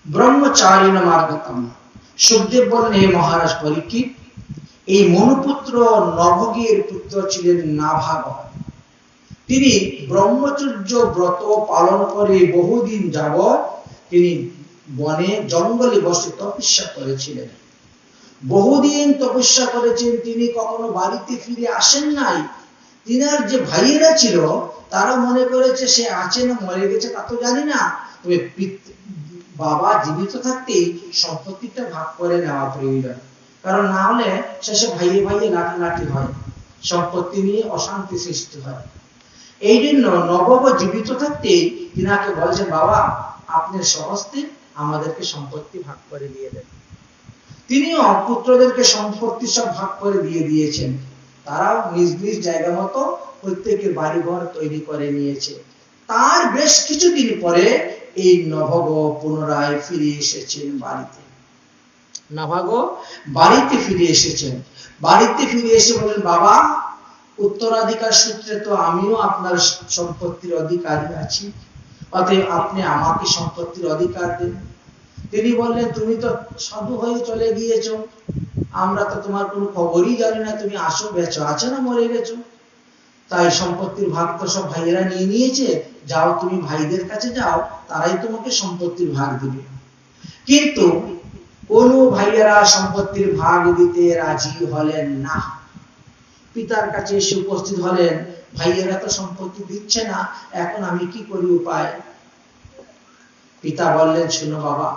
ব্রহ্মচারিণ মার্গতম। সুখদেব বললেন, হে মহারাজ পরীক্ষিত, এই মনুপুত্র নভগের পুত্র ছিলেন নাভাগ। তিনি ব্রহ্মচর্য ব্রত পালন করে বহুদিন যাবৎ তিনি বনে জঙ্গলে বসে তপস্যা করেছিলেন। বহুদিন তপস্যা করেছেন, তিনি কখনো বাড়িতে ফিরে আসেন নাই। তিনার যে ভাইয়েরা ছিল তারা মনে করেছে সে আছে না মরে গেছে তা তো জানি না, তবে বাবা জীবিত থাকতেই সম্পত্তিটা ভাগ করে নেওয়া প্রয়োজন, কারণ না হলে শেষে ভাইয়ে ভাইয়ে লাঠি হয়, সম্পত্তি নিয়ে অশান্তি সৃষ্টি হয়। এই জন্য নবব জীবিত থাকতেই তিনাকে বলছেন, বাবা আপনি স্বহস্তে আমাদেরকে সম্পত্তি ভাগ করে দিয়ে দেন। তিনিও পুত্রদেরকে সম্পত্তি সব ভাগ করে দিয়ে দিয়েছেন। তারাও নিজ নিজ জায়গা মতো প্রত্যেকের বাড়িঘর তৈরি করে নিয়েছে। তার বেশ কিছুদিন পরে এই নভগ পুনরায় ফিরে এসেছেন বাড়িতে। নভগ বাড়িতে ফিরে এসেছেন। বাড়িতে ফিরে এসে বলেন, বাবা উত্তরাধিকার সূত্রে তো আমিও আপনার সম্পত্তির অধিকারী আছি, অতএব আপনি আমাকে সম্পত্তির অধিকার দেন। তিনি বললেন, তুমি তো সাধু হয়ে চলে গিয়েছো, আমরা তো তোমার কোনো খবরই জানি না, তুমি আসো বেঁচো আছে না মরে গেছো। তাই সম্পত্তির ভাগ তো সব ভাইয়েরা নিয়ে নিয়েছে, যাও তুমি ভাইদের কাছে যাও, তারাই তোমাকে সম্পত্তির ভাগ দিবে। কিন্তু কোন ভাইয়েরা সম্পত্তির ভাগ দিতে রাজি হলেন না। পিতার কাছে এসে উপস্থিত হলেন, ভাইয়েরা তো সম্পত্তি দিচ্ছে না, এখন আমি কি করি, উপায়? পিতা বললেন, শুনো বাবা,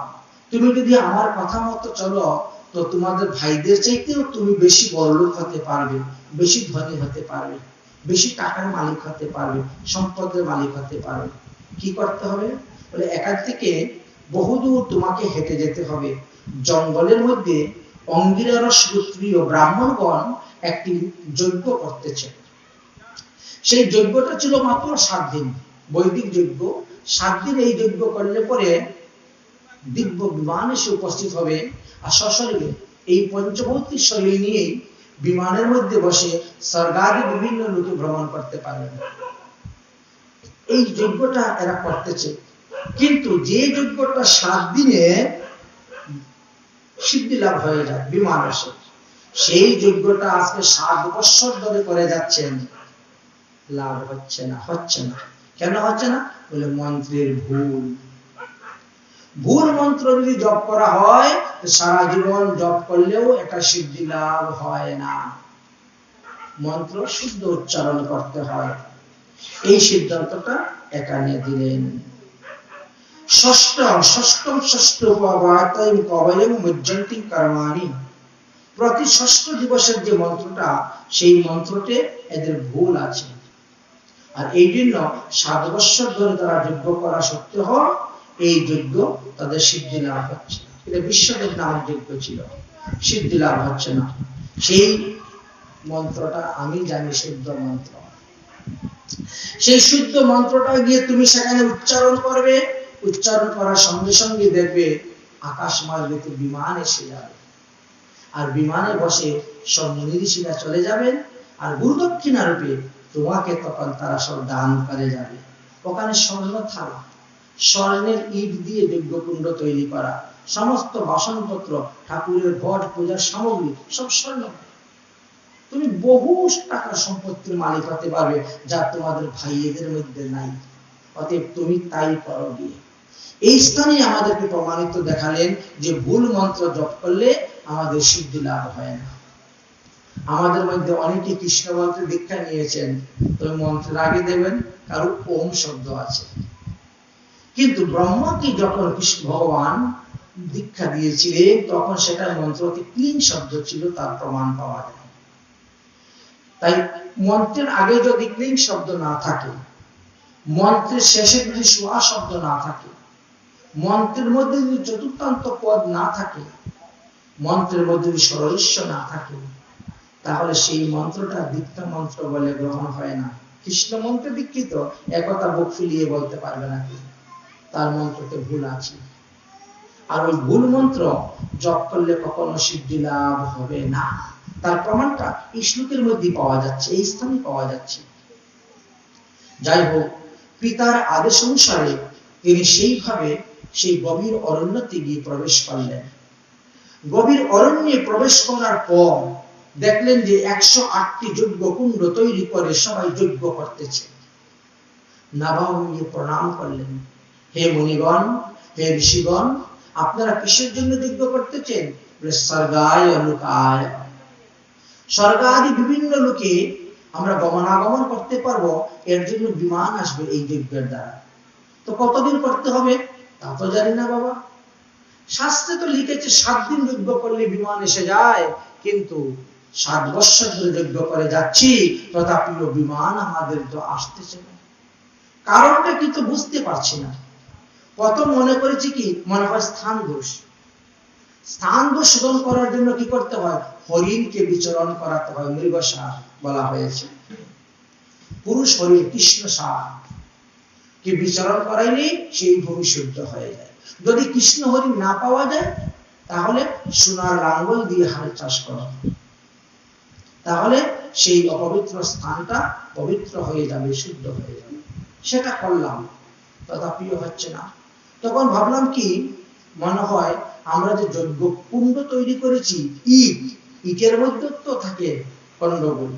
তুমি যদি আমার কথা মতো চলো তো তোমাদের ভাইদের চাইতেও তুমি বেশি বড়লোক হতে পারবে, বেশি ধনী হতে পারবে, বেশি টাকার মালিক হতে পারবে, সম্পদের মালিক হতে পারবে। কি করতে হবে? বলে, এখান থেকে বহুদূর তোমাকে হেঁটে যেতে হবে। জঙ্গলের মধ্যে অঙ্গিরস গোত্রীয় ব্রাহ্মণগণ একটি যজ্ঞ করতেছে। সেই যজ্ঞটা ছিল মাত্র 7 দিন, বৈদিক যজ্ঞ। 7 দিন এই যজ্ঞ করলে পরে দিব্য বিমান এসে উপস্থিত হবে, আর সশরীরে এই পঞ্চভৌতিক শরীর নিয়েই বিমানের মধ্যে বসে স্বর্গাদি বিভিন্ন লোকে ভ্রমণ করতে পারবেন। এই যজ্ঞটা এরা করতেছে, কিন্তু যে যজ্ঞটা 7 দিনে সিদ্ধি লাভ হয়ে যায় বিমান আসে, সেই যজ্ঞটা আজকে 7 বছর ধরে করে যাচ্ছেন, লাভ হচ্ছে না। কেন হচ্ছে না? বলে মন্ত্রের ভুল। ভুল মন্ত্র যদি জপ করা হয় সারা জীবন জপ করলেও এটা সিদ্ধি লাভ হয় না। মন্ত্র শুদ্ধ উচ্চারণ করতে হয়। এই সিদ্ধান্তটা এখানে দিলেন। প্রতি ষষ্ঠ দিবসের যে মন্ত্রটা, সেই মন্ত্রতে এদের ভুল আছে। আর এই জন্য 7 বছর ধরে তারা যজ্ঞ করা সত্ত্বেও এই যজ্ঞ তাদের সিদ্ধি লাভ হচ্ছে না। এটা বিশ্বদেব নামক যজ্ঞ ছিল, সিদ্ধি লাভ হচ্ছে না। সেই মন্ত্রটা আমি জানি, শুদ্ধ মন্ত্র। সেই শুদ্ধ মন্ত্রটা গিয়ে তুমি সেখানে উচ্চারণ করবে, উচ্চারণ করার সঙ্গে সঙ্গে দেখবে আকাশ মার্গেতে বিমান এসে যাবে, আর বিমানে বসে সব মুনি ঋষিরা চলে যাবেন, আর গুরুদক্ষিণা রূপে তোমাকে তখন তারা সব দান করে যাবে। ওখানে স্বর্ণ থালা, স্বর্ণের ইট দিয়ে যজ্ঞকুণ্ড তৈরি করা, সমস্ত বাসনপত্র, ঠাকুরের ঘট, পূজার সামগ্রী সব স্বর্ণ। তুমি বহু টাকার সম্পত্তির মালিক হতে পারবে, যা তোমাদের ভাইয়েদের মধ্যে নাই। অতএব তুমি তাই করো গিয়ে। এই স্থানে আমাদেরকে প্রমাণিত দেখালেন যে ভুল মন্ত্র জপ করলে আমাদের সিদ্ধি লাভ হয় না। আমাদের মধ্যে অনেকে কৃষ্ণ মন্ত্রে দীক্ষা নিয়েছেন, তবে মন্ত্রের আগে দেবেন কারো ওম শব্দ আছে, কিন্তু ব্রহ্মাকে যখন কৃষ্ণ ভগবান দীক্ষা দিয়েছিলেন তখন সেটা মন্ত্রতে ক্লিন শব্দ ছিল, তার প্রমাণ পাওয়া যায়। তাই মন্ত্রের আগে যদি ক্লিন শব্দ না থাকে, মন্ত্রের শেষে যদি সোয়া শব্দ না থাকে, মন্ত্রের মধ্যে যদি চতুর্থান্ত পদ না থাকে, মন্ত্রের মধ্যে যদি ষড়ঋষ্য না থাকে, তাহলে সেই মন্ত্রটা দীক্ষা মন্ত্র বলে গ্রহণ হয় না। কৃষ্ণ মন্ত্রে দীক্ষিত একথা বুক ফুলিয়ে বলতে পারবে না, তার মন্ত্রতে ভুল আছে। আর ওই ভুল মন্ত্র জপ করলে কখনো সিদ্ধি লাভ হবে না। তার প্রমাণটা এই শ্লোকের মধ্যে পাওয়া যাচ্ছে, এই স্থানে পাওয়া যাচ্ছে। যাই হোক, পিতার আদেশ অনুসারে তিনি সেইভাবে সেই গভীর অরণ্যতে গিয়ে প্রবেশ করলেন। গভীর অরণ্যে প্রবেশ করার পর দেখলেন যে 108টি যজ্ঞ কুণ্ড তৈরি করে সবাই যজ্ঞ করতেছে। নাভাগ গিয়ে প্রণাম করলেন, হে মুনিগণ, হে ঋষিগণ, আপনারা কিসের জন্য যজ্ঞ করতেছেন? স্বর্গায় লোকায়, স্বর্গাদি বিভিন্ন লোকে আমরা গমনাগমন করতে পারবো, এর জন্য বিমান আসবে এই যজ্ঞের দ্বারা। তো কতদিন করতে হবে তা তো জানি না বাবা, শাস্ত্রে তো লিখেছে 7 দিন যজ্ঞ করলে বিমান এসে যায়, কিন্তু 7 বৎসর ধরে যজ্ঞ করে যাচ্ছি, তথাপিও বিমান আমাদের তো আসতেছে না। কারণটা কি তো বুঝতে পারছি না। প্রথম মনে করেছি কি, মনে হয় স্থান দোষ। স্থান দোষ শোধন করার জন্য কি করতে হয়? হরিণকে বিচরণ করাতে হয়, মৃগসার বলা হয়েছে। পুরুষ হরিণ কৃষ্ণ সার কে বিচরণ করাইলে সেই ভূমি শুদ্ধ হয়ে যায়। যদি কৃষ্ণ হরিণ না পাওয়া যায়, তাহলে সোনার লাঙ্গল দিয়ে হাল চাষ করা, তাহলে সেই অপবিত্র স্থানটা পবিত্র হয়ে যাবে, শুদ্ধ হয়ে যাবে। সেটা করলাম, তথাপিও হচ্ছে না। তখন ভাবলাম কি, মনে হয় আমরা যে যজ্ঞ কুণ্ড তৈরি করেছি, ইটের মধ্যে তো থাকে গন্ডগোল,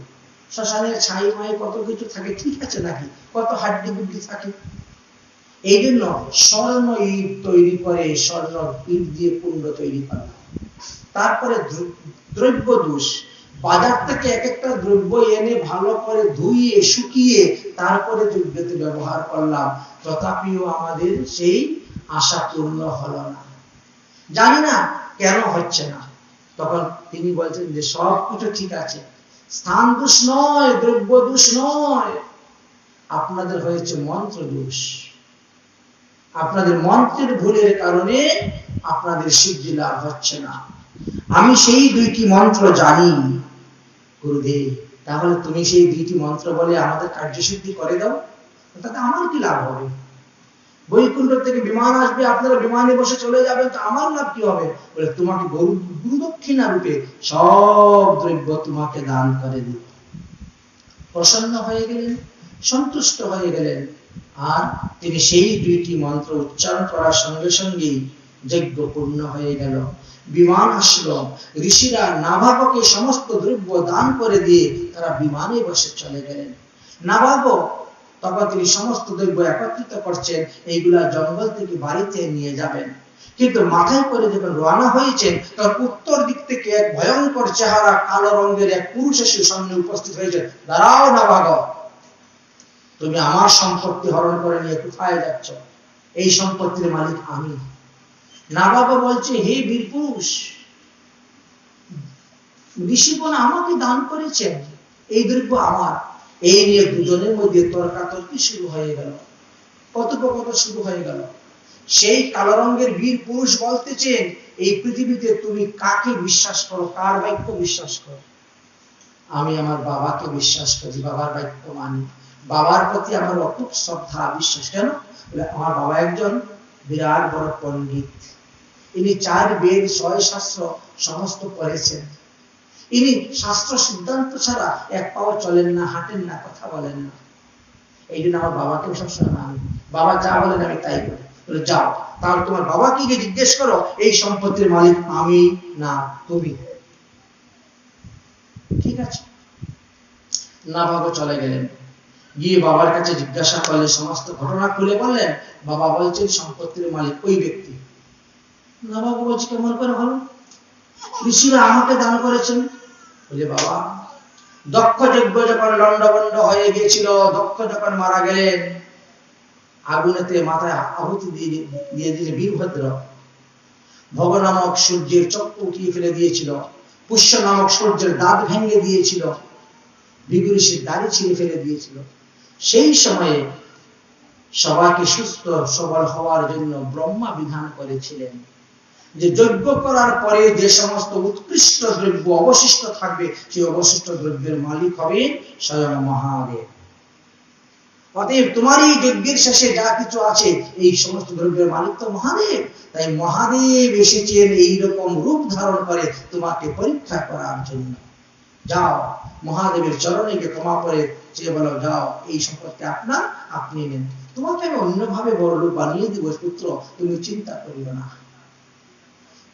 শ্মশানের ছাই মাই কত কিছু থাকে, ঠিক আছে নাকি? কত হাড্ডি বুদ্ধি থাকে। এই জন্য স্বর্ণ ইট তৈরি করে, স্বর্ণ ইট দিয়ে কুণ্ড তৈরি করা। তারপরে দ্রব্য দোষ, বাজার থেকে এক একটা দ্রব্য এনে ভালো করে ধুইয়ে শুকিয়ে তারপরে যজ্ঞতে ব্যবহার করলাম, তথাপিও আমাদের সেই আশা পূর্ণ হলো না। জানি না কেন হচ্ছে না। তখন তিনি বলছেন যে সব কিছু ঠিক আছে, স্থান দোষ নয়, দ্রব্য দোষ নয়, আপনাদের হয়েছে মন্ত্র দোষ। আপনাদের মন্ত্রের ভুলের কারণে আপনাদের সিদ্ধি লাভ হচ্ছে না। আমি সেই 2টি মন্ত্র জানি গুরুদেব, তাহলে তুমি সেই 2টি মন্ত্র বলে আমাদের কার্যসিদ্ধি করে দাও, তাতে আমার কি লাভ হবে? বৈকুণ্ঠ থেকে বিমান আসবে, আপনারা বিমানে বসে চলে যাবেন, তো আমার লাভ কি হবে? বলে তোমাকে গুরু দক্ষিণা রূপে সব দ্রব্য তোমাকে দান করে দিব। প্রসন্ন হয়ে গেলেন, সন্তুষ্ট হয়ে গেলেন, আর তিনি সেই 2টি মন্ত্র উচ্চারণ করার সঙ্গে সঙ্গেই যজ্ঞ পূর্ণ হয়ে গেল। বিমান আসলো, ঋষিরা নাভাগকে সমস্ত দ্রব্য দান করে দিয়ে তারা বিমানে বসে চলে গেলেন। নাভাগ তখন তিনি সমস্ত দ্রব্য একত্রিত করছেন, এইগুলা জঙ্গল থেকে বাড়িতে নিয়ে যাবেন। কিন্তু মাথায় করে যখন রওনা হয়েছেন, তখন উত্তর দিক থেকে এক ভয়ঙ্কর চেহারা কালো রঙের এক পুরুষ এসে সামনে উপস্থিত হয়েছে। দাঁড়াও নাভাগ, তুমি আমার সম্পত্তি হরণ করে নিয়ে কোথায় যাচ্ছ? এই সম্পত্তির মালিক আমি। নাভাগ বলছে, হে বীর পুরুষ, ঋষিগণ আমাকে দান করেছেন, এই দ্রব্য আমার। এই নিয়ে দুজনের মধ্যে তর্কাতর্কি শুরু হয়ে গেল, কথোপকথন শুরু হয়ে গেল। সেই কালো রঙের বীর পুরুষ বলতেছেন, এই পৃথিবীতে তুমি কাকে বিশ্বাস করো, কার বাক্য বিশ্বাস করো? আমি আমার বাবাকে বিশ্বাস করি, বাবার বাক্য মানি, বাবার প্রতি আমার অটুট শ্রদ্ধা বিশ্বাস। কেন? আমার বাবা একজন বিরাট বড় পণ্ডিত, ইনি 4 বেদ 6 শাস্ত্র সমস্ত পড়েছেন। ইনি শাস্ত্র সিদ্ধান্ত ছাড়া এক পাও চলেন না, হাঁটেন না, কথা বলেন না। এই জন্য আমার বাবাকে সবসময় মানি, বাবা যা বলেন আমি তাই করি। বলে যাও, তাহলে তোমার বাবাকে গিয়ে জিজ্ঞেস করো, এই সম্পত্তির মালিক আমি না তুমি। ঠিক আছে, নাভাগ চলে গেলেন, গিয়ে বাবার কাছে জিজ্ঞাসা করলে সমস্ত ঘটনা খুলে বললেন। বাবা বলছেন সম্পত্তির মালিক ওই ব্যক্তি। নাভাগ বলছে, কেমন করে হলো? ঋষিরা আমাকে দান করেছেন। বলে বাবা, দক্ষ যজ্ঞ যখন লন্ডভন্ড হয়ে গিয়েছিল, দক্ষ যখন মারা গেলেন, আগুনেতে মাথায় আহুতি দিয়ে দিলে বীরভদ্র, ভগ নামক সূর্যের চক্ষু উঠিয়ে ফেলে দিয়েছিল, পুষ্য নামক সূর্যের দাঁত ভেঙে দিয়েছিল, ভৃগু ঋষির দাড়ি ছিঁড়ে ফেলে দিয়েছিল। সেই সময়ে সবাইকে সুস্থ সবল হওয়ার জন্য ব্রহ্মা বিধান করেছিলেন যে যজ্ঞ করার পরে যে সমস্ত উৎকৃষ্ট দ্রব্য অবশিষ্ট থাকবে, সেই অবশিষ্ট দ্রব্যের মালিক হবে স্বয়ং মহাদেব। অতএব তোমার এই যজ্ঞের শেষে যা কিছু আছে, এই সমস্ত দ্রব্যের মালিক তো মহাদেব। তাই মহাদেব এসেছেন এইরকম রূপ ধারণ করে তোমাকে পরীক্ষা করার জন্য। যাও, মহাদেবের চরণে গিয়ে ক্ষমা করে চেয়ে বলো, যাও, এই সম্পত্তি আপনার, আপনি নেন। তোমাকে আমি অন্যভাবে বড়লোক বানিয়ে দিব পুত্র, তুমি চিন্তা করিও না।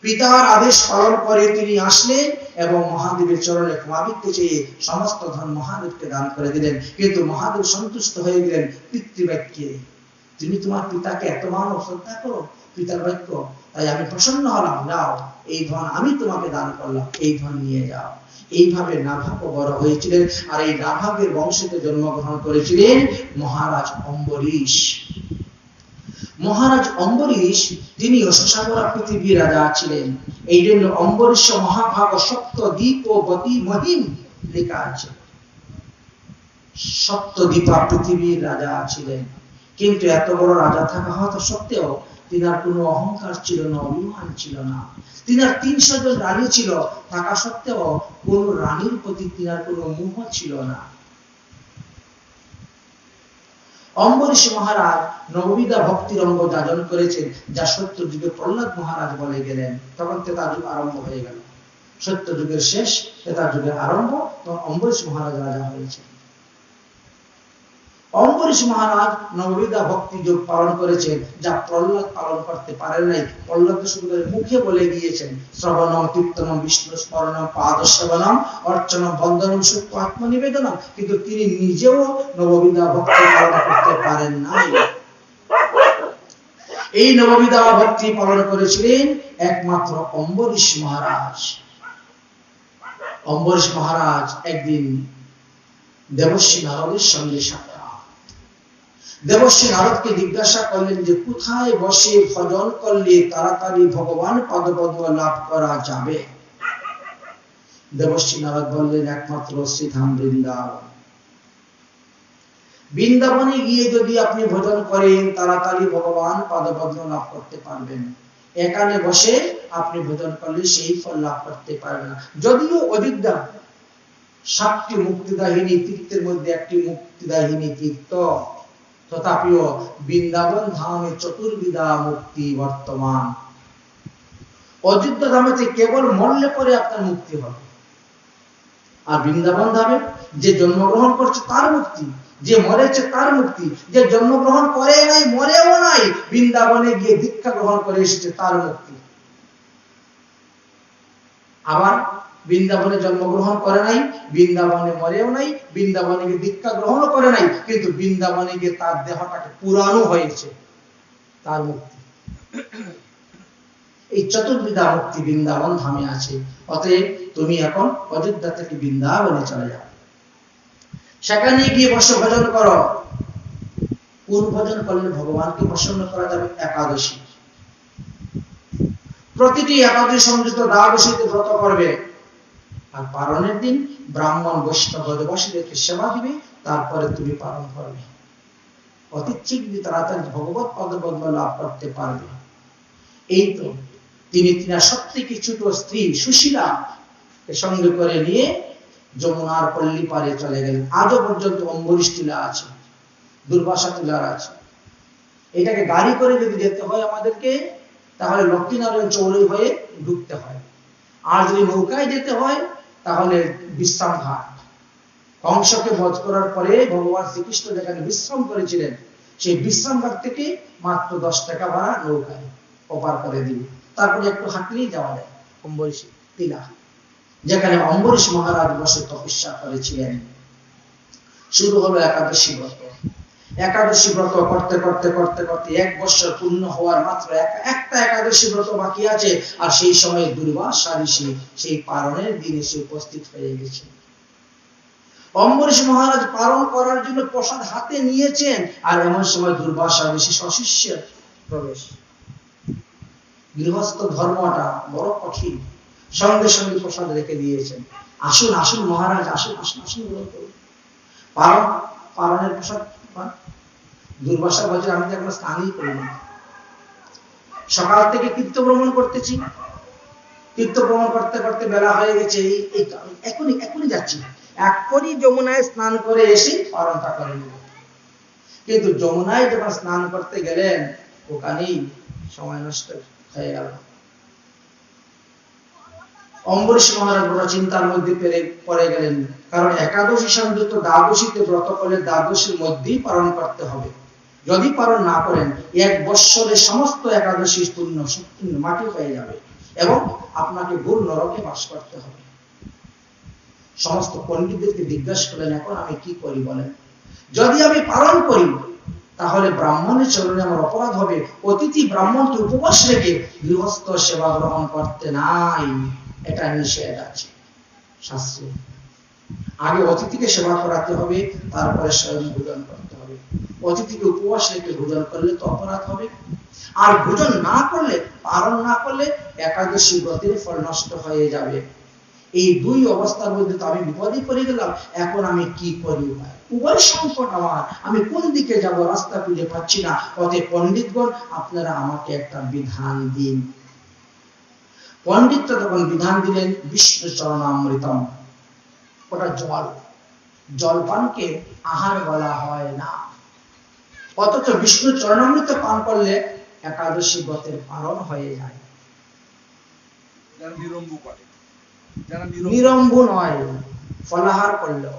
পিতার আদেশ পালন করে তিনি আসলেন এবং মহাদেবের চরণে ক্ষমা ভিক্ষা চেয়ে সমস্ত ধন মহাদেবকে দান করে দিলেন। কিন্তু মহাদেব সন্তুষ্ট হয়ে গেলেন পিতৃবাক্যে। তুমি তোমার পিতাকে এত মান ও শ্রদ্ধা করো, পিতার বাক্য, তাই আমি প্রসন্ন হলাম, যাও এই ধন আমি তোমাকে দান করলাম, এই ধন নিয়ে যাও। এইভাবে নাভাগ বড় হয়েছিলেন। আর এই নাভাগের বংশে জন্মগ্রহণ করেছিলেন মহারাজ অম্বরীশ। মহারাজ অম্বরীশ তিনি শশাঙ্করা পৃথিবীর রাজা ছিলেন। এই জন্য অম্বরীশ মহাভাগ সপ্তদ্বীপ ও গতি মহিম লেখা আছে। সপ্তদ্বীপা পৃথিবীর রাজা ছিলেন। কিন্তু এত বড় রাজা থাকা হয়তো সত্ত্বেও তিনার কোনো অহংকার ছিল না, অভিমান ছিল না। তিনার ৩০০ জন রানী ছিল, থাকা সত্ত্বেও কোন রানীর প্রতি তিনার কোনো মোহ ছিল না। অম্বরীশ মহারাজ নববিধা ভক্তির অঙ্গ যাজন করেছেন, যা সত্য যুগে প্রহ্লাদ মহারাজ বলে গেলেন। তখন ত্রেতা যুগ আরম্ভ হয়ে গেল। সত্য যুগের শেষ, ত্রেতা যুগের আরম্ভ, তখন অম্বরীশ মহারাজ রাজা হয়েছে। অম্বরীশ মহারাজ নববিধা ভক্তি যোগ পালন করেছেন, যা প্রহ্লাদ পালন করতে পারেন নাই। প্রহ্লাদ শুধু মুখে বলে গিয়েছেন শ্রবণম কীর্তনম বিষ্ণু স্মরণম পাদ সেবনম অর্চনম বন্দনম সত্য আত্মনিবেদনম, কিন্তু তিনি নিজেও নববিধা ভক্তি পালন করতে পারেন নাই। এই নববিধা ভক্তি পালন করেছিলেন একমাত্র অম্বরীশ মহারাজ। অম্বরীশ মহারাজ একদিন দেবর্ষি নারদের সঙ্গে সাক্ষাৎ। দেবর্ষি নারদকে জিজ্ঞাসা করলেন যে কোথায় বসে ভজন করলে তাড়াতাড়ি ভগবান পদপদ্ম লাভ করা যাবে। দেবর্ষি নারদ বললেন একমাত্র শ্রীধাম বৃন্দাবন। বৃন্দাবনে গিয়ে যদি আপনি ভজন করেন তাড়াতাড়ি ভগবান পদপদ্ম লাভ করতে পারবেন। এখানে বসে আপনি ভজন করলে সেই ফল লাভ করতে পারবেন না। যদিও অযোধ্যা ৭টি মুক্তিদায়িনী তীর্থের মধ্যে একটি মুক্তিদায়িনী তীর্থ, তথাপিও বৃন্দাবন ধামে চতুর্বিধা মুক্তি বর্তমান। অযোধ্যা ধামেতে কেবল মরলে পরে আপনার মুক্তি হবে, আর বৃন্দাবন ধামে যে জন্মগ্রহণ করছে তার মুক্তি, যে মরেছে তার মুক্তি, যে জন্মগ্রহণ করে নাই মরেও নাই বৃন্দাবনে গিয়ে দীক্ষা গ্রহণ করে এসেছে তার মুক্তি। আবার বৃন্দাবনে জন্মগ্রহণ করে নাই, বৃন্দাবনে মরেও নাই, বৃন্দাবনে গিয়ে দীক্ষা গ্রহণ করে নাই, কিন্তু বৃন্দাবনে গিয়ে তার দেহটাকে পুরানো হয়েছে, তার মুক্তি। এই চতুর্বিধা মুক্তি বৃন্দাবন ধামে আছে। অতএব তুমি এখন অযোধ্যা থেকে বৃন্দাবনে চলে যাও, সেখানে গিয়ে বসে ভজন করো। কোন ভজন করলে ভগবানকে প্রসন্ন করা যাবে? একাদশী। প্রতিটি একাদশী সংযুক্ত দ্বাদশীতে ব্রত করবে, আর পালনের দিন ব্রাহ্মণ বৈষ্ণব ব্রতবাসীদেরকে সেবা দিবে, তারপরে তুমি পালন করবে। অতি শীঘ্র তাড়াতাড়ি ভগবত পদপদ্ম লাভ করতে পারবে। এই তো তিনার সবথেকে ছোট স্ত্রী সুশীলা সঙ্গে করে নিয়ে যমুনার পল্লী পারে চলে গেলেন। আজও পর্যন্ত অম্বরীশ টিলা আছে, দুর্বাসা টিলা আছে। এটাকে গাড়ি করে যদি যেতে হয় আমাদেরকে, তাহলে লক্ষ্মীনারায়ণ চৌড়ি হয়ে ঢুকতে হয়। আর যদি নৌকায় যেতে হয় তাহলে বিশ্রাম ঘাট। কংসকে বধ করার পরে ভগবান শ্রীকৃষ্ণ যেখানে বিশ্রাম করেছিলেন, সেই বিশ্রাম ঘাট থেকে মাত্র 10 টাকা ভাড়া নৌকায় ওপার করে দিবে, তারপরে একটু হাঁটলেই যাওয়া যায় অম্বরীশ টিলা, যেখানে অম্বরীশ মহারাজ বসে তপস্যা করেছিলেন। শুরু হলো একাদশী ব্রত। একাদশী ব্রত করতে করতে করতে করতে 1 বছর পূর্ণ হওয়ার মাত্র একটা একাদশী ব্রত বাকি আছে, আর সেই সময় দুর্বাসা ঋষি সেই পালনের দিনে সে উপস্থিত হয়ে গেছে। অম্বরীশ মহারাজ পালন করার জন্য প্রসাদ হাতে নিয়েছেন, আর এমন সময় দুর্বাসা ঋষি সশিষ্যের প্রবেশ। গৃহস্থ ধর্মটা বড় কঠিন, সঙ্গে সঙ্গে প্রসাদ রেখে দিয়েছেন। আসুন আসুন মহারাজ, আসুন আসুন আসুন পালনের প্রসাদ। দুর্বাসা বলছে আমি তো এখন স্নানই করিনি, সকাল থেকে তীর্থ ভ্রমণ করতেছি, তীর্থ ভ্রমণ করতে করতে বেলা হয়ে গেছে, এখনই যাচ্ছি, এখনই যমুনায় স্নান করে এসে পালনটা করে নেব। কিন্তু যমুনায় যখন স্নান করতে গেলেন, ওখানেই সময় নষ্ট হয়ে গেল। অম্বরীশ মহারাজ বড় চিন্তার মধ্যে পড়ে গেলেন, কারণ একাদশী সংযুক্ত দ্বাদশীতে ব্রত করলে দ্বাদশীর মধ্যেই পালন করতে হবে। যদি পালন না করেন 1 বৎসরে সমস্ত একাদশী পূর্ণ মাটি হয়ে যাবে এবং আপনাকে ঘোর নরকে বাস করতে হবে। সমস্ত পণ্ডিতদেরকে জিজ্ঞাসা করলেন, এখন আমি কি করি বলেন? যদি আমি পালন করি তাহলে ব্রাহ্মণের চরণে আমার অপরাধ হবে। অতিথি ব্রাহ্মণকে উপবাস রেখে গৃহস্থ সেবা গ্রহণ করতে নাই, এটা নিষেধ আছে শাস্ত্রে। আগে অতিথিকে সেবা করাতে হবে, তারপরে স্বয়ং ভোজন করতে হবে। অতিথিকে উপবাস রেখে ভোজন করলে তো অপরাধ হবে। আর ভোজন না করলে, পালন না করলে একাদশী ব্রতের ফল নষ্ট হয়ে যাবে। এই দুই অবস্থার মধ্যে তো আমি বিপদে পড়ে গেলাম। এখন আমি কি করি? উভয় সংকট আমার, আমি কোন দিকে যাব রাস্তা খুঁজে পাচ্ছি না। অতএব পণ্ডিতগণ, আপনারা আমাকে একটা বিধান দিন। পণ্ডিতরা তখন বিধান দিলেন বিষ্ণু চরণামৃতম। ওটা জলপানকে আহার বলা হয় না, অথচ বিষ্ণু চরণামৃত পান করলে একাদশী ব্রতের পালন হয়ে যায়। নিরম্বু নয়, ফলাহার করলেও।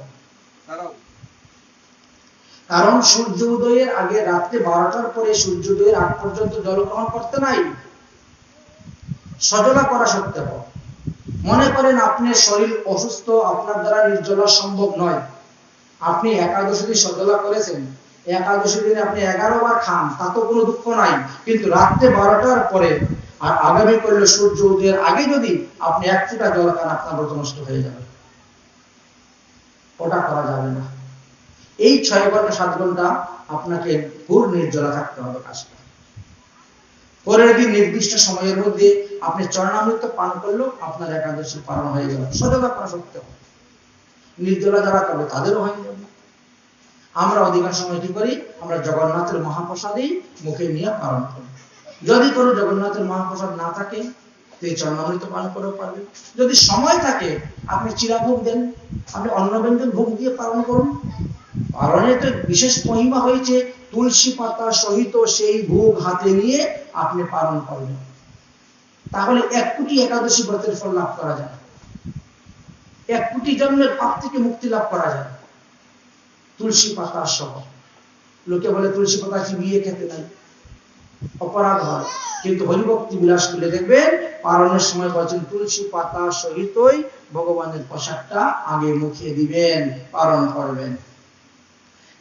কারণ সূর্য উদয়ের আগে, রাত্রে 12টার পরে সূর্য উদয়ের আগ পর্যন্ত জল গ্রহণ করতে নাই। সজলা করা সত্ত্বেও মনে করেন আপনার শরীর অসুস্থ, আপনার দ্বারা নির্জলা সম্ভব নয়, আপনি একাদশী দিন সজলা করেছেন, একাদশী দিনে আপনি 11 বার খান, তা তো কোনো দুঃখ নাই। কিন্তু রাত্রে 12টার পরে আর আগামী করলে সূর্য উদয়ের আগে যদি আপনি 1 ফোঁটা জল খান, আপনার ব্রত নষ্ট হয়ে যাবে। ওটা করা যাবে না। এই 6 ঘন্টা 7 ঘন্টা আপনাকে ঘোর নির্জলা থাকতে হবে কাজটা। পরের দিন নির্দিষ্ট সময়ের মধ্যে আপনি চরণামৃত পান করলেও আপনার একাদশী পালন হয়ে যাবে, সজলা করা সত্ত্বেও। নির্জলা যারা করবে তাদেরও হয়ে যাবে। আমরা অধিকাংশ সময় কি করি? আমরা জগন্নাথের মহাপ্রসাদই মুখে নিয়ে পালন করি। যদি কোনো জগন্নাথের মহাপ্রসাদ না থাকে, এই চরণামৃত পান করেও পারবে। যদি সময় থাকে, আপনি চিরাভোগ দেন, আপনি অন্ন ব্যঞ্জন ভোগ দিয়ে পালন করুন। পালনে তো বিশেষ মহিমা হয়েছে, তুলসী পাতা সহিত সেই ভোগ হাতে নিয়ে আপনি পালন করবেন। তাহলে 1 কোটি একাদশী ব্রতের ফল লাভ করা যায়, 1 কোটি জন্মের পাপ থেকে মুক্তি লাভ করা যায় তুলসী পাতা সহ। লোকে বলে তুলসী পাতা চিবিয়ে খেতে নাই, অপরাধ হয়। কিন্তু হরিভক্তি বিলাস খুলে দেখবেন, পালনের সময় বলছেন তুলসী পাতা সহিতই ভগবানের প্রসাদটা আগে মুখে দিবেন, পালন করবেন।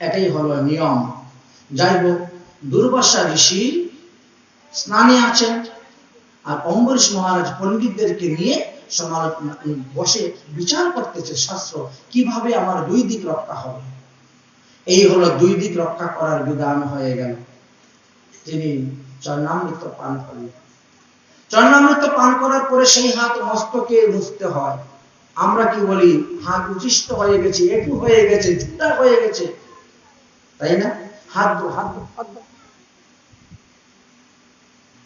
এটাই হলো নিয়ম। যাই হোক, দুর্বাসা ঋষি স্নানে আছেন, আর অম্বরীশ মহারাজ পণ্ডিতদেরকে নিয়ে বসে বিচার করতেছে শাস্ত্র, কিভাবে আমার 2 দিক রক্ষা হবে। এই হলো 2 দিক রক্ষা করার বিধান হয়ে গেল। তিনি চরণামৃত পান করলেন। চরণামৃত পান করার পরে সেই হাত মস্তকে মুছতে হয়। আমরা কি বলি? হাত উচিষ্ট হয়ে গেছে, একটু হয়ে গেছে, জুতা হয়ে গেছে, তাই না? হাত দো, হাত দো, হাত দো।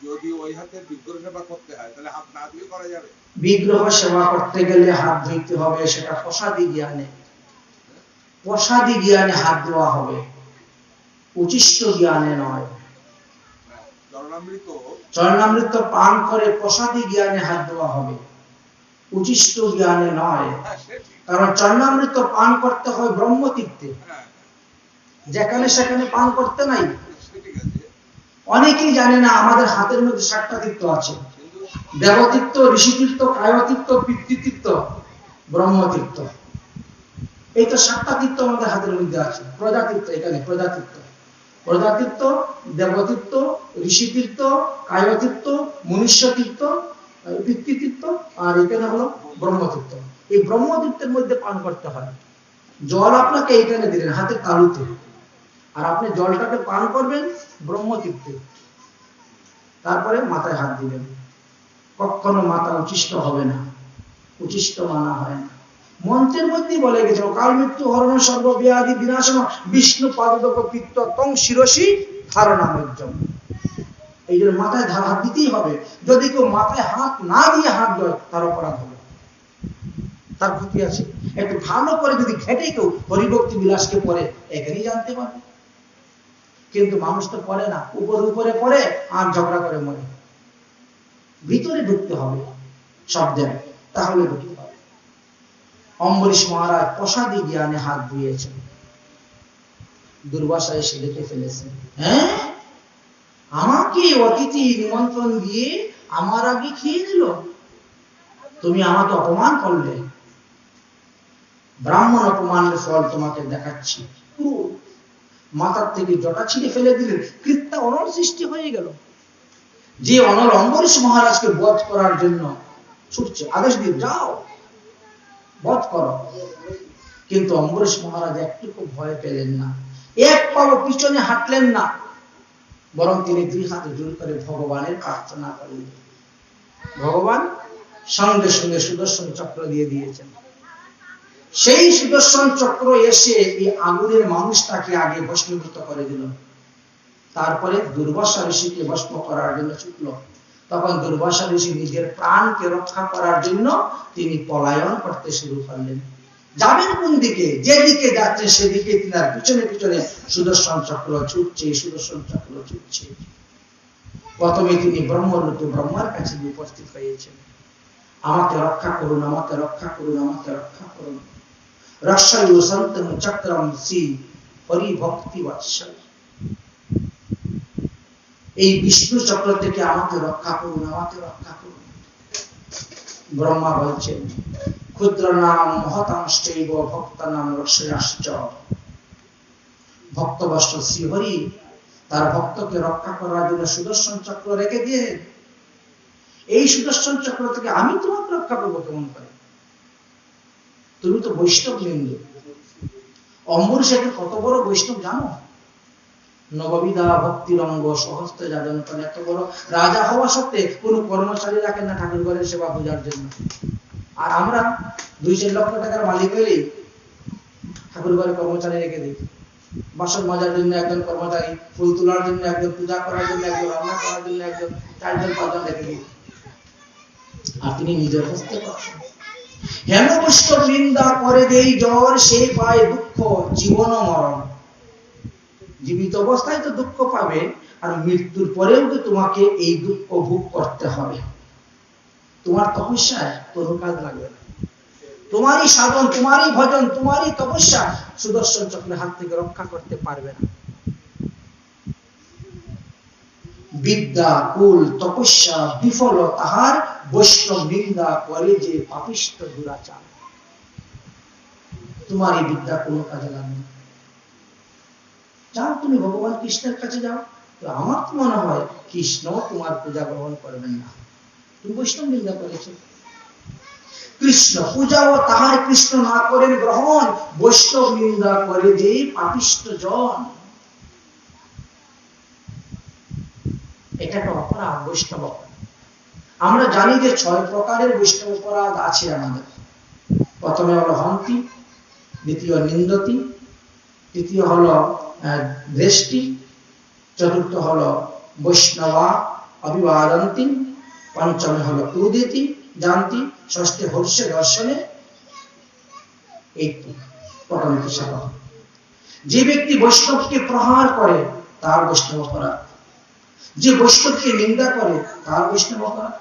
যদি ওই হাতে বিগ্রহ সেবা করতে হয়, তাহলে হাত না ধুয়ে করা যাবে? বিগ্রহ সেবা করতে গেলে হাত ধুইতে হবে, সেটা প্রসাদী জ্ঞানে। প্রসাদী জ্ঞানে হাত ধোয়া হবে, উচিষ্ট জ্ঞানে নয়। চরণামৃত পান করে প্রসাদী জ্ঞানে হাত ধোয়া হবে, উচিষ্ট জ্ঞানে নয়। কারণ চরণামৃত পান করতে হয় ব্রহ্মতীর্থে, যেখানে সেখানে পান করতে নাই। অনেকেই জানে না আমাদের হাতের মধ্যে 7টা তীর্থ আছে: দেবতীর্থ, ঋষিতীর্থ, কায়তীর্থ, পিতৃতীর্থ, ব্রহ্মতীর্থ। এই তো 7টা তীর্থ আমাদের হাতের মধ্যে আছে। প্রজাতীর্থ, এখানে প্রজাতীর্থ, প্রজাতীর্থ, দেবতীর্থ, ঋষিতীর্থ, কায়তীর্থ, মনুষ্যতীর্থ, পিতৃতীর্থ, আর এখানে হলো ব্রহ্মতীর্থ। এই ব্রহ্মতীর্থের মধ্যে পান করতে হয়। জল আপনাকে এইখানে দিলেন, হাতের তালুতে, আর আপনি জলটাকে পান করবেন ব্রহ্মতীর্থে। তারপরে মাথায় হাত দিবেন। কখনো মাথা উচিষ্ট হবে না, উচিষ্ট মানা হয় না। মন্ত্রের মধ্যে বলে গেছে, কাল মৃত্যু হরণ সর্বব্যাধি বিনাশন বিষ্ণু পাদক পিত্ত তং শিরসি ধারণামজ্জম। এই জন্য মাথায় হাত দিতেই হবে। যদি কেউ মাথায় হাত না দিয়ে হাত দেয়, তার অপরাধ হবে, তার ক্ষতি আছে। একটু ভালো করে যদি ঘেটে কেউ হরিভক্তি বিলাসকে পড়ে, এখানেই জানতে পারবে। কিন্তু মানুষ তো পড়ে না, উপরে উপরে পড়ে আর ঝগড়া করে মরে। ভিতরে ঢুকতে হবে শব্দের, তাহলে ঢুকতে পারে। অম্বরীশ মহারাজ প্রসাদী জ্ঞানে হাত ধুয়েছেন। দুর্বাসা এসে দেখে ফেলেছে, হ্যাঁ, আমাকে অতিথি নিমন্ত্রণ দিয়ে আমার আগে খেয়ে দিল, তুমি আমাকে অপমান করলে, ব্রাহ্মণ অপমানের ফল তোমাকে দেখাচ্ছি। মাথার থেকে জটা ছিঁড়ে ফেলে দিলেন, কৃত্যা অনল সৃষ্টি হয়ে গেল। যে অনল অম্বরীশ মহারাজকে বধ করার জন্য ছুটছে, আদেশ দিয়ে যাও বধ করো, কিন্তু অম্বরীশ মহারাজ একটুকু ভয় পেলেন না, এক পাও পিছনে হাঁটলেন না, বরং তিনি দুই হাতে জোর করে ভগবানের প্রার্থনা করলেন। ভগবান সঙ্গে সঙ্গে সুদর্শন চক্র দিয়ে দিয়েছেন। সেই সুদর্শন চক্র এসে এই আগুনের মানুষটাকে আগে ভস্মীভূত করে দিল, তারপরে দুর্বাসা ঋষিকে ভস্ম করার জন্য ছুটল। তখন দুর্বাসা ঋষি নিজের প্রাণকে রক্ষা করার জন্য তিনি পলায়ন করতে শুরু করলেন। যাবেন কোন দিকে? যেদিকে যাচ্ছে সেদিকে তিনার পিছনে পিছনে সুদর্শন চক্র ছুটছে, সুদর্শন চক্র ছুটছে। প্রথমে তিনি ব্রহ্মলোকে ব্রহ্মার কাছে উপস্থিত হয়েছেন, আমাকে রক্ষা করুন, আমাকে রক্ষা করুন, আমাকে রক্ষা করুন। রক্ষায়ু সন্তম চক্রম শ্রী হরিভক্তি বৎসল, এই বিষ্ণু চক্র থেকে আমাকে রক্ষা করুন, আমাকে রক্ষা করুন। ব্রহ্মা বলছেন, ক্ষুদ্র নাম মহতাংশৈব ভক্তানাম রক্ষয়াশ্চ, ভক্তবৎস শ্রীহরি তার ভক্তকে রক্ষা করার জন্য সুদর্শন চক্র রেখে দিয়ে, এই সুদর্শন চক্র থেকে আমি তোমাকে রক্ষা করবো কেমন করে? তুমি তো বৈষ্ণব লিঙ্গ। অম্বরীশ কত বড় বৈষ্ণব জানো? নববিধা ভক্তি রঙ্গ সহস্তে যাদন করে, এত বড় রাজা হওয়া সত্ত্বে কোন কর্মচারী রাখেন না ঠাকুর ঘরের সেবা পূজার জন্য। আর আমরা 2-4 লক্ষ টাকার মালিক হইলে ঠাকুর ঘরে কর্মচারী রেখে দিই, বাসন মাজার জন্য একজন কর্মচারী, ফুল তোলার জন্য একজন, পূজা করার জন্য একজন, রান্না করার জন্য একজন, 4-5 রেখে দিই। আর তিনি নিজের হস্তে করছেন। হেম বৈষ্ণব নিন্দা করে দেই জ্বর, সে পায় দুঃখ জীবন মরণ। জীবিত অবস্থায় তো দুঃখ পাবে, আর মৃত্যুর পরেও তো তোমাকে এই দুঃখ ভোগ করতে হবে। তোমার তপস্যায় কোনো কাজ লাগবে না, তোমারই সাধন, তোমারই ভজন, তোমারই তপস্যা সুদর্শন চক্রের হাত থেকে রক্ষা করতে পারবে না। বিদ্যা কুল তপস্যা বিফল তাহার, বৈষ্ণব নিন্দা করে যে পাপিষ্ঠ দুরাচার। তোমার এই বিদ্যা কোনো কাজে লাগবে না। যাও তুমি ভগবান কৃষ্ণের কাছে যাও। আমার তো মনে হয় কৃষ্ণ তোমার পূজা গ্রহণ করবেন না, তুমি বৈষ্ণব নিন্দা করেছো। কৃষ্ণ পূজাও তাহার কৃষ্ণ না করেন গ্রহণ, বৈষ্ণব নিন্দা করে যে পাপিষ্ঠ জন। এটা একটা অপরাধ, বৈষ্ণব অপরাধ। আমরা জানি যে 6 প্রকারের বৈষ্ণব অপরাধ আছে আমাদের। প্রথমে হলো হন্তি, দ্বিতীয় নিন্দতি, তৃতীয় হলো দৃষ্টি, চতুর্থ হলো বৈষ্ণবা অভিবাদন্তি, পঞ্চমে হলো ক্রুদিতি জানতি, ষষ্ঠে হর্ষে দর্শনে। এই প্রথম হিসাব। যে ব্যক্তি বৈষ্ণবকে প্রহার করে তার বৈষ্ণব অপরাধ, যে বৈষ্ণবকে নিন্দা করে তার বৈষ্ণব অপরাধ,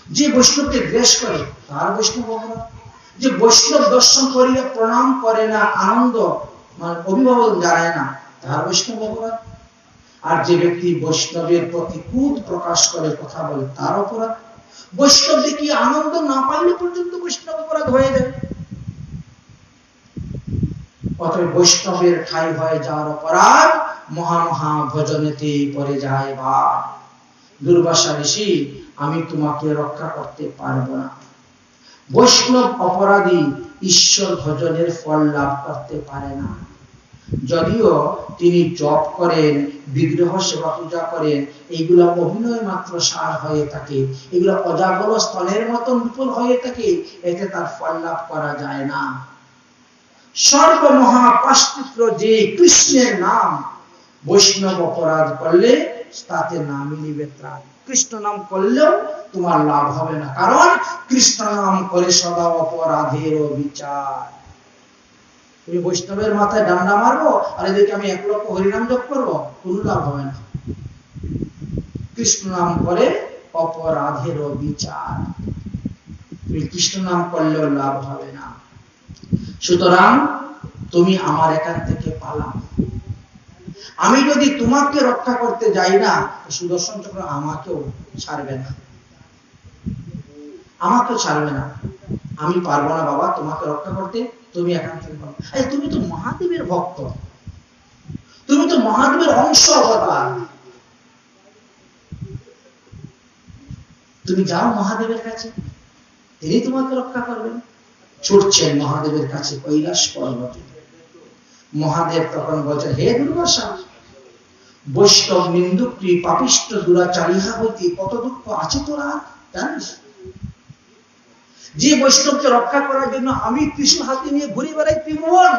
যে বৈষ্ণবকে দ্বেষ করে তার বৈষ্ণব অপরাধ, যে বৈষ্ণব দর্শন করিয়া প্রণাম করে না, আনন্দ মানে অভিভাবক জানায় না, তার বৈষ্ণব অপরাধ। আর যে ব্যক্তি বৈষ্ণবের প্রতি ক্রোধ প্রকাশ করে, কথা বলে, তার অপরাধ। বৈষ্ণব দেখি আনন্দ না পাইলে পর্যন্ত বৈষ্ণব অপরাধ হয়ে যায়। অতএব বৈষ্ণবের ঠাঁই হয় যার অপরাধ, মহা মহা ভজনেতে পড়ে যায় বা। দুর্বাসা ঋষি, আমি তোমাকে রক্ষা করতে পারবো না। বৈষ্ণব অপরাধী ঈশ্বর ভজনের ফল লাভ করতে পারে না। যদিও তিনি জপ করেন, বিগ্রহ সেবা পূজা করেন, এইগুলা অভিনয় মাত্র সার হয়ে থাকে, এগুলা অজাগর স্তনের মতন বিপুল হয়ে থাকে, এতে তার ফল লাভ করা যায় না। সর্বমহাপাশ্চিত্র যে কৃষ্ণের নাম, বৈষ্ণব অপরাধ করলে তাতে না মিলিবে ত্রাণ। কৃষ্ণ নাম করলেও তোমার লাভ হবে না, কারণ কৃষ্ণ নাম করে সদা অপরাধের বিচার। তুমি বৈষ্ণবের মাথায় ডান্ডা মারবো আর এদিকে আমি 1 লক্ষ হরিনাম জপ করবো, কোনো লাভ হবে না। কৃষ্ণ নাম করে অপরাধের বিচার, তুমি কৃষ্ণ নাম করলেও লাভ হবে না। সুতরাং তুমি আমার এখান থেকে পালাও। আমি যদি তোমাকে রক্ষা করতে যাই না, সুদর্শন চক্র আমাকেও ছাড়বে না, আমাকেও ছাড়বে না। আমি পারবো না বাবা তোমাকে রক্ষা করতে, তুমি এখান থেকে পারো। তুমি তো মহাদেবের ভক্ত, তুমি তো মহাদেবের অংশ অবতার, তুমি যাও মহাদেবের কাছে, তিনি তোমাকে রক্ষা করবেন। ছুটছেন মহাদেবের কাছে কৈলাস পর্বতে। মহাদেব তখন বলছেন, হে দুর্বাসা, বৈষ্ণব নিন্দুক্তি পাপিষ্ট দুরাচারিহা হইতে কত দুঃখ আছে তোরা জানিস? যে বৈষ্ণবকে রক্ষা করার জন্য আমি ত্রিশূল হাতে নিয়ে ঘুরে বেড়াই ত্রিভুবন,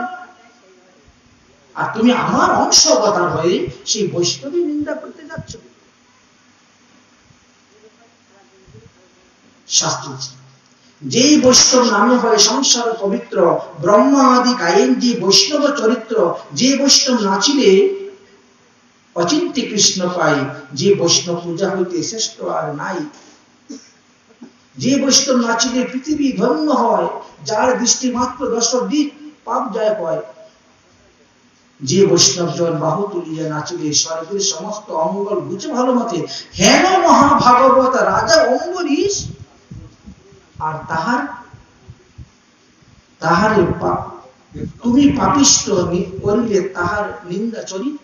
আর তুমি আমার অংশ অবতার হয়ে সেই বৈষ্ণবী নিন্দা করতে যাচ্ছ। শাস্ত্র যেই বৈষ্ণব নামে হয় সংসার পবিত্র, ব্রহ্মা আদি গায়েন যে বৈষ্ণব চরিত্র, যে বৈষ্ণব নাচিলে অচিন্ত্য কৃষ্ণ পাই, যে বৈষ্ণব পূজা হইতে শ্রেষ্ঠ আর নাই। যে বৈষ্ণব নাচিলে পৃথিবী ধন্য হয়, যার দৃষ্টি মাত্র 10 দিক পাপ যায় হয়। যে বৈষ্ণব জন বাহু তুলিয়া নাচিলে স্বর্গের সমস্ত অমঙ্গল বুঝে ভালো মতে। হেন মহাভাগবত রাজা অম্বরীশ, আর তাহারে তুমি পাপিষ্ঠ করিলে তাহার নিন্দা চরিত।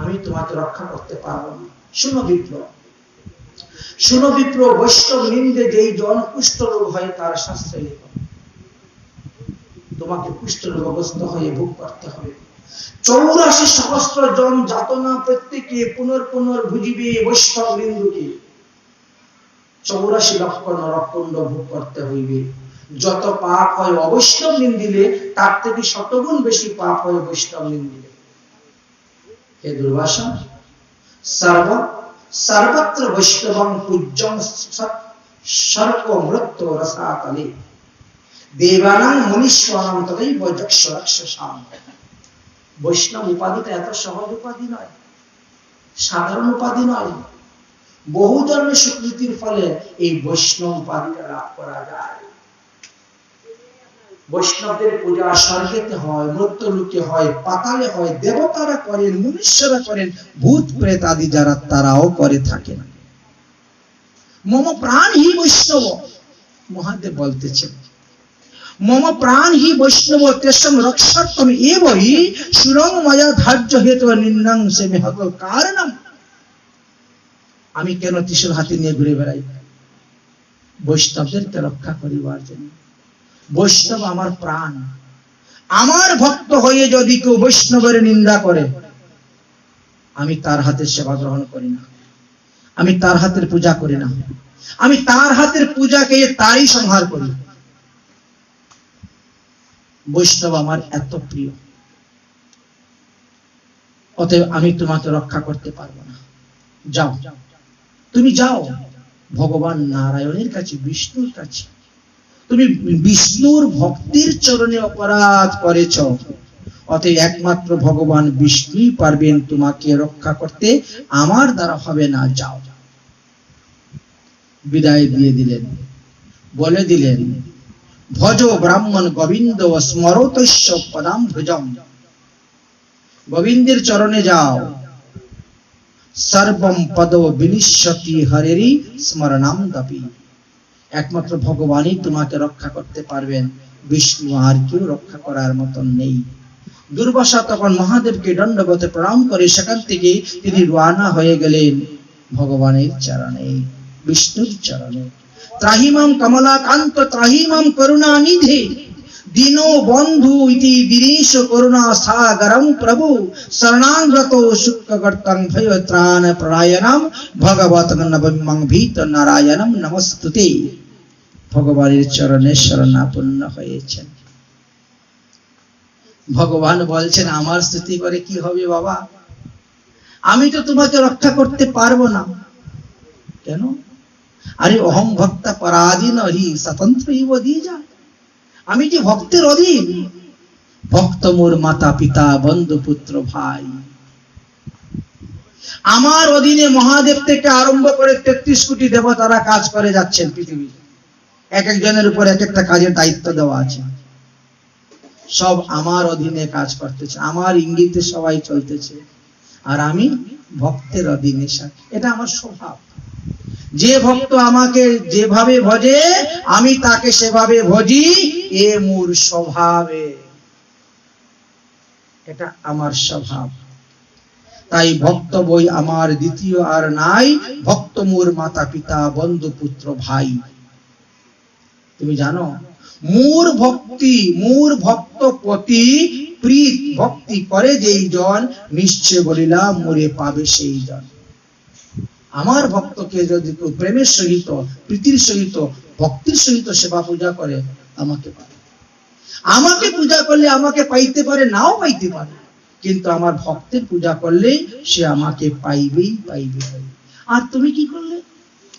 আমি তোমাকে রক্ষা করতে পারবো না। শুনো বিপ্র, শুনো বিপ্র, বৈষ্ণব নিন্দে যেই জন কুষ্ঠরোগ হয় তার শাস্ত্রে লেখা, তোমাকে কুষ্ঠরোগগ্রস্ত হয়ে ভোগ করতে হবে। 84 সহস্র জন যাতনা প্রত্যেকে পুনর্ ভুজিবে বৈষ্ণব নিন্দুকে। 84 লক্ষ নরককুণ্ড ভোগ করতে হইবে। যত পাপ হয় অবৈষ্ণব নিন্দিলে, তার থেকে 100 গুণ বেশি পাপ হয় বৈষ্ণব নিন্দিলে। হে দুর্বাসা, সর্বত্র বৈষ্ণবং পূজ্যং সর্প মৃত্যু রসাতলে, দেবানাং মনীশ্বরাং তথৈব যক্ষ রাক্ষসাম। বৈষ্ণব উপাধিটা এত সহজ উপাধি নয়, সাধারণ উপাধি নয়। বহু জন্মের স্বীকৃতির ফলে এই বৈষ্ণব উপাধিটা লাভ করা যায়। বৈষ্ণবদের পূজা স্বর্গেতে হয়, মৃত্যুলোকে হয়, পাতালে হয়, দেবতারা করেন, মনুষ্যরা করেন, ভূত প্রেত আদি যারা তারাও করে থাকেন। মম প্রাণ হি বৈষ্ণব, মহাদেব বলতেছেন, মম প্রাণ হি বৈষ্ণব তেষম রক্ষার্থম এব হি সুরং ময়া ধার্য হেতু নিন্দাং সে মেহত কারণম। আমি কেন ত্রিশূল হাতে নিয়ে ঘুরে বেড়াই? বৈষ্ণবদেরকে রক্ষা করিবার জন্য। বৈষ্ণব আমার প্রাণ। আমার ভক্ত হয়ে যদি কেউ বৈষ্ণবের নিন্দা করে, আমি তার হাতের সেবা গ্রহণ করি না, আমি তার হাতের পূজা করি না, আমি তার হাতের পূজাকে তারই সংহার করি। বৈষ্ণব আমার এত প্রিয়, অতএব আমি তোমাকে রক্ষা করতে পারবো না। যাও, তুমি যাও ভগবান নারায়ণের কাছে, বিষ্ণুর কাছে। তুমি বিষ্ণুর ভক্তির চরণে অপরাধ করেছ, অতএব একমাত্র ভগবান বিষ্ণুই পারবেন তোমাকে রক্ষা করতে, আমার দ্বারা হবে না। যাও। বিদায় দিয়ে দিলেন, বলে দিলেন, ভজ ব্রাহ্মণ গোবিন্দ স্মরতস্য পদাম্ভুজম। গোবিন্দের চরণে যাও। সর্বম পদ বিনিশ্যতি হরেরি স্মরণাম দপি। একমাত্র ভগবানই তোমাকে রক্ষা করতে পারবেন, বিষ্ণু আর কেউ রক্ষা করার মতন নেই। দুর্বাসা তখন মহাদেবকে দণ্ডবতে প্রণাম করে সেখান থেকে তিনি রওনা হয়ে গেলেন ভগবানের চরণে, বিষ্ণুর চরণে। ত্রাহিমাম কমলাকান্ত ত্রাহিমাম করুণানিধে, দীনো বন্ধু ইতি দীনেশ করুণা সাগরম প্রভু, শরণাগত শুক্কর্তং ভয় ত্রাণ পরায়ণম, ভগবতং নবমং ভীত নারায়ণম নমস্তুতে। ভগবানের চরণে শরণাপন্ন হয়েছেন। ভগবান বলছেন, আমার স্তুতি করে কি হবে বাবা? আমি তো তোমাকে রক্ষা করতে পারবো না। কেন? আরে অহং ভক্তা পরাধীন হি স্বতন্ত্র ইব দ্বিজা। আমি যে ভক্তের অধীন। ভক্ত মোর মাতা পিতা বন্ধু পুত্র ভাই। আমার অধীনে মহাদেব থেকে আরম্ভ করে 33 কোটি দেবতারা কাজ করে যাচ্ছেন পৃথিবীতে। এক একজনের উপর এক একটা কাজের দায়িত্ব দেওয়া আছে। সব আমার অধীনে কাজ করতেছে, আমার ইঙ্গিতে সবাই চলতেছে, আর আমি ভক্তের অধীনে। এটা আমার স্বভাব। যে ভক্ত আমাকে যেভাবে ভজে আমি তাকে সেভাবে ভজি, এ মোর স্বভাবে, এটা আমার স্বভাব। তাই ভক্ত বই আমার দ্বিতীয় আর নাই, ভক্ত মোর মাতা পিতা বন্ধু পুত্র ভাই। তুমি জানো, মোর ভক্তি, মোর ভক্ত পতি প্রীত ভক্তি করে যেই জন, নিশ্চয় বলিলাম মোরে পাবে সেই জন। আমার ভক্তকে যদি কেউ প্রেমের সহিত, প্রীতির সহিত, ভক্তির সহিত সেবা পূজা করে, আমাকে পাবে। আমাকে পূজা করলে আমাকে পাইতে পারে, নাও পাইতে পারে, কিন্তু আমার ভক্তের পূজা করলে সে আমাকে পাইবেই পাইবে। আর তুমি কি করলে?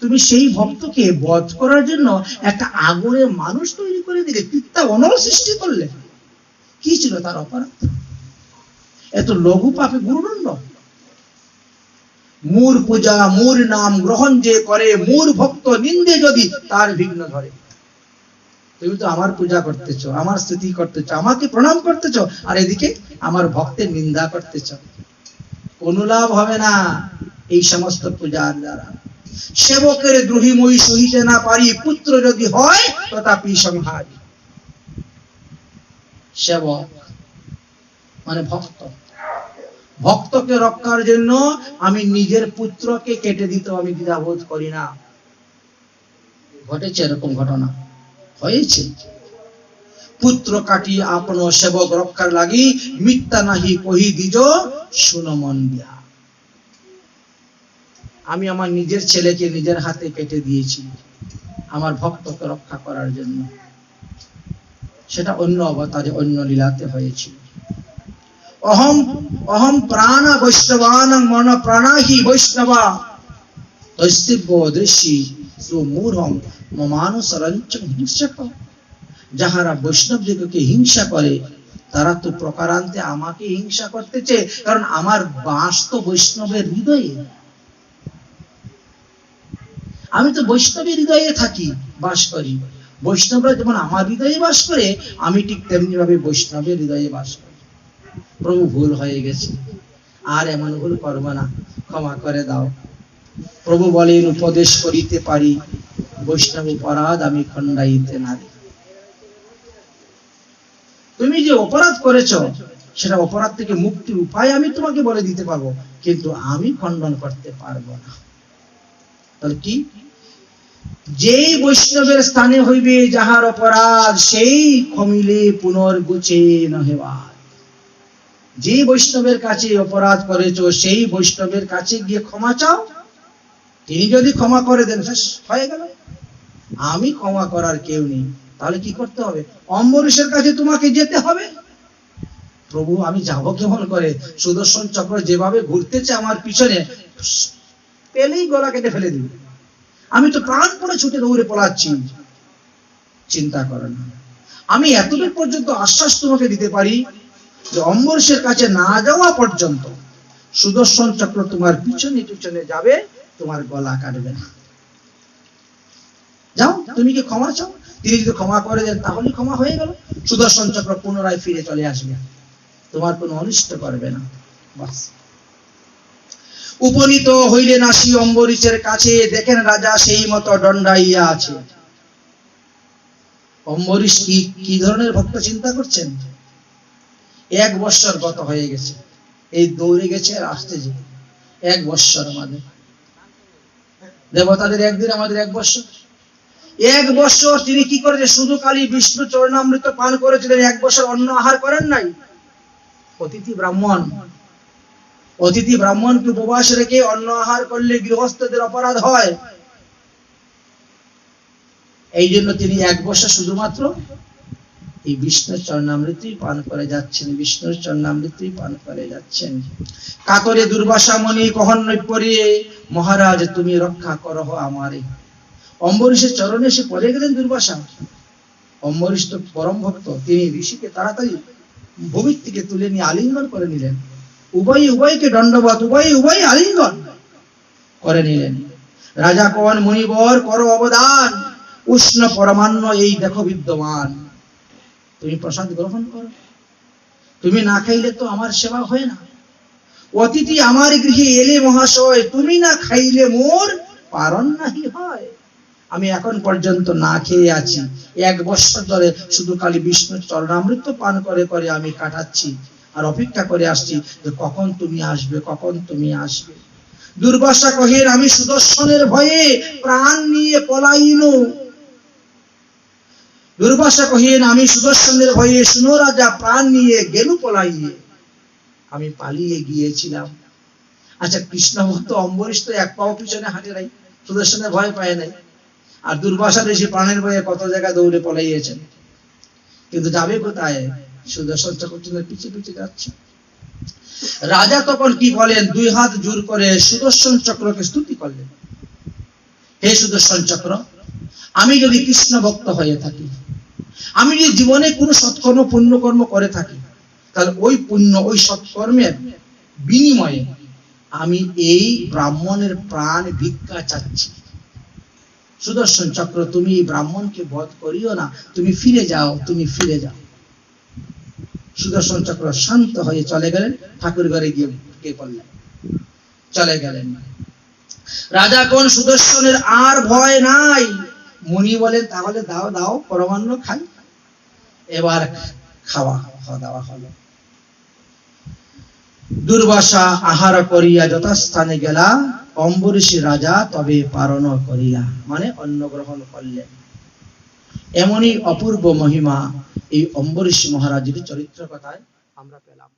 তুমি সেই ভক্তকে বধ করার জন্য একটা আগুনের মানুষ তৈরি করে দিলে, পিতা অনল সৃষ্টি করলে। কি ছিল তার অপরাধ? এত লঘু পাপে গুরুদণ্ড। মোর পূজা মোর নাম গ্রহণ যে করে, মোর ভক্ত নিন্দে যদি তার বিঘ্ন ধরে। তুমি তো আমার পূজা করতেছ, আমার স্তুতি করতেছ, আমাকে প্রণাম করতেছ, আর এদিকে আমার ভক্তের নিন্দা করতেছ। কোন লাভ হবে না এই সমস্ত পূজার দ্বারা। সেবকের দ্রোহী মই সহিতে না পারি, পুত্র যদি হয় তথাপি সংহারি। সেবক মানে ভক্ত, ভক্তকে রক্ষার জন্য আমি নিজের পুত্রকে কেটে দিতে আমি দ্বিধাবোধ করি না। ঘটেছে এরকম ঘটনা, হয়েছে। পুত্র কাটি আপন সেবক রক্ষার লাগি, মিথ্যা নাহি কহি দিজ শুনো মন দিয়া। আমি আমার নিজের ছেলেকে নিজের হাতে কেটে দিয়েছি আমার ভক্তকে রক্ষা করার জন্য। সেটা অন্য অবতারে, অন্য লীলাতে হয়েছিল। অহম অহম প্রাণ বৈষ্ণবান মন প্রাণাহি বৈষ্ণবা তৈস্তিব্য দৃশ্যি সুমূঢ়ম মমানুসরঞ্চ হিংসক। যাহারা বৈষ্ণবদিগকে হিংসা করে তারা তো প্রকারান্তে আমাকে হিংসা করতেছে, কারণ আমার বাস তো বৈষ্ণবের হৃদয়ে। আমি তো বৈষ্ণবের হৃদয়ে থাকি, বাস করি। বৈষ্ণবরা যেমন আমার হৃদয়ে বাস করে, আমি ঠিক তেমনি ভাবে বৈষ্ণবের হৃদয়ে বাস করি। প্রভু, ভুল হয়ে গেছে, আর এমন ভুল করব না, ক্ষমা করে দাও। প্রভু বলেন, উপদেশ করিতে পারি, বৈষ্ণব অপরাধ আমি খণ্ডাইতে নারি। তুমি যে অপরাধ করেছ সেটা অপরাধ থেকে মুক্তির উপায় আমি তোমাকে বলে দিতে পারবো, কিন্তু আমি খণ্ডন করতে পারবো না। তাহলে কি? যেই বৈষ্ণবের স্থানে হইবে যাহার অপরাধ, সেই ক্ষমিলে পুনর্গুচে নহেবার। যে বৈষ্ণবের কাছে অপরাধ করেছো সেই বৈষ্ণবের কাছে গিয়ে ক্ষমা চাও, তিনি যদি ক্ষমা করে দেন হয়ে গেল। আমি ক্ষমা করার কেউ নেই। তাহলে কি করতে হবে? অম্বরীশের কাছে তোমাকে যেতে হবে। প্রভু, আমি যাব কেমন করে? সুদর্শন চক্র যেভাবে ঘুরতেছে আমার পিছনে, পেলেই গলা কেটে ফেলে দিবে। আমি তো প্রাণ পড়ে ছুটে দৌড়ে পলাচ্ছি। চিন্তা করো না, আমি এতদূর পর্যন্ত আশ্বাস তোমাকে দিতে পারি যে অম্বরীশের কাছে না যাওয়া পর্যন্ত সুদর্শন চক্র তোমার পিছনে পিছনে যাবে, তোমার গলা কাটবে না। যাও, তুমি কি ক্ষমা চাও? তিনি যদি ক্ষমা করে দেন তাহলে ক্ষমা হয়ে গেল। সুদর্শন চক্র পুনরায় ফিরে চলে আসবে, তোমার কোনো অনিষ্ট করবে না। বাস। উপনীত হইলেন আসি অম্বরীশের কাছে, দেখেন রাজা সেই মতো দণ্ডাইয়া আছে। অম্বরীশ কি ধরনের ভক্ত চিন্তা করছেন? 1 বৎসর গত হয়ে গেছে, এই দৌড়ে গেছে আর আসতে যে 1 বৎসর। আমাদের দেবতাদের একদিন, আমাদের 1 বৎসর। 1 বৎসর তিনি কি করেছে? শুধু কালী বিষ্ণু চরণামৃত পান করেছিলেন, 1 বৎসর অন্ন আহার করেন নাই। অতিথি ব্রাহ্মণকে উপবাস রেখে অন্ন আহার করলে গৃহস্থদের অপরাধ হয়। এই জন্য তিনি 1 বৎসর শুধুমাত্র এই বিষ্ণুর চরণামৃতই পান করে যাচ্ছেন, বিষ্ণুর চরণামৃতই পান করে যাচ্ছেন। কাতরে দুর্বাসা মণি কহন নৈপরিয়ে, মহারাজ তুমি রক্ষা করো আমারে। অম্বরীশের চরণে এসে পড়ে গেলেন দুর্বাসা। অম্বরীশ তো পরম ভক্ত, তিনি ঋষিকে তাড়াতাড়ি ভূমির থেকে তুলে নিয়ে আলিঙ্গন করে নিলেন। উভয়কে দণ্ডবত, উভয় আলিঙ্গন করে নিলেন। রাজা কন, মুনিবর করো অবদান, উষ্ণ পরমান্ন এই দেখো বিদ্যমান, তুমি প্রসাদ গ্রহণ করো। তুমি না খাইলে তো আমার সেবা হয় না। অতিথি আমার গৃহে এলে মহাশয়, তুমি না খাইলে মোর পারণ নাহি হয়। আমি এখন পর্যন্ত না খেয়ে আছি, 1 বছর ধরে শুধু খালি বিষ্ণুর চরণামৃত পান করে করে আমি কাটাচ্ছি, আর অপেক্ষা করে আসছি যে কখন তুমি আসবে, কখন তুমি আসবে। দুর্বাসা কহেন, আমি সুদর্শনের ভয়ে প্রাণ নিয়ে পলাইনু। দুর্বাসা কহেন, আমি সুদর্শনের ভয়ে শুনো রাজা প্রাণ নিয়ে গেলু পলাইয়ে। আমি পালিয়ে গিয়েছিলাম। আচ্ছা, কৃষ্ণ ভক্ত অম্বরীশ তো 1 পাও পিছনে হাঁটে নাই, সুদর্শনের ভয় পায় নাই। আর দুর্বাসা ঋষি প্রাণের ভয়ে কত জায়গায় দৌড়ে পলাইয়েছেন, কিন্তু যাবে কোথায়? সুদর্শন চক্রবর্তীর পিছে পিছে যাচ্ছে। রাজা তখন কি বলেন, 2 হাত জোর করে সুদর্শন চক্রকে স্তুতি করলেন। হে সুদর্শন চক্র, আমি যদি কৃষ্ণ ভক্ত হয়ে থাকি, আমি যদি জীবনে কোনো সৎকর্ম পুণ্যকর্ম করে থাকি, তাহলে ওই পুণ্য ওই সৎকর্মের বিনিময়ে আমি এই ব্রাহ্মণের প্রাণ ভিক্ষা চাচ্ছি। সুদর্শন চক্র, তুমি এই ব্রাহ্মণকে বধ করিও না, তুমি ফিরে যাও, তুমি ফিরে যাও। সুদর্শন চক্র শান্ত হয়ে চলে গেলেন, ঠাকুর ঘরে গিয়ে পড়লেন, চলে গেলেন। রাজা কোন সুদর্শনের আর ভয় নাই। মুনি বলেন, তাহলে দাও দাও পরমান্ন খাই। এবার খাওয়া দাওয়া হলো। দুর্বাসা আহার করিয়া যথাস্থানে গেলা, অম্বরীশী রাজা তবে পারণ করিলা, মানে অন্ন গ্রহণ করলেন। এমনই অপূর্ব মহিমা এই অম্বরীশ মহারাজের চরিত্র কথায় আমরা পেলাম।